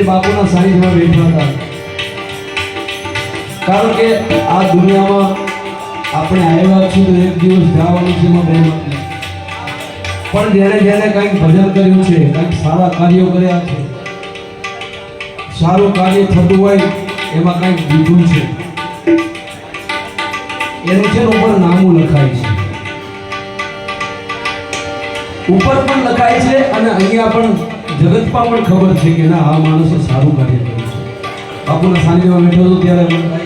બાપુના સાનિધ્યમાં બેઠા હતા, કારણ કે આ દુનિયામાં આપણે આવ્યા છીએ તો એક દિવસ જવાનું છે, એમાં બે મત નથી. પણ જેને જેને કંઈક ભજન કર્યું છે, કંઈક સારા કાર્યો કર્યા છે, સારું કાર્ય થતું હોય એમાં કંઈક દીધું છે, એનું છે ઉપર નામું લખાય છે, ઉપર પણ લખાય છે અને અહીંયા પણ જગતમાં પણ ખબર છે કે ના આ માણસે સારું કાર્ય કર્યું છે. બાપુના સાનિધ્યમાં બેઠો હતો ત્યારે મને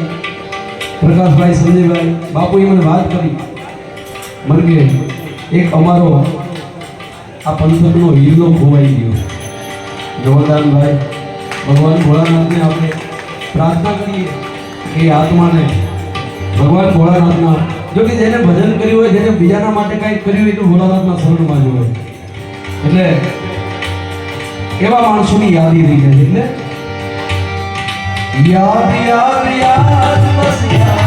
પ્રકાશભાઈ સંજયભાઈ બાપુએ મને વાત કરી, મને કે એક અમારો આ પંથકનો હીરો ખોવાઈ ગયો. જવરદાનભાઈ, ભગવાન ભોળાનાથને આપણે પ્રાર્થના કરીએ કે આત્માને ભગવાન ભોળાનાથના, જો કે જેને ભજન કર્યું હોય, જેને બીજાના માટે કંઈક કર્યું હોય તો ભોળાનાથના શરણમાં જ હોય. એટલે એવા માણસોની યાદી રહી જાય છે. એટલે યાદ યાદ યાદ બસ યાદ.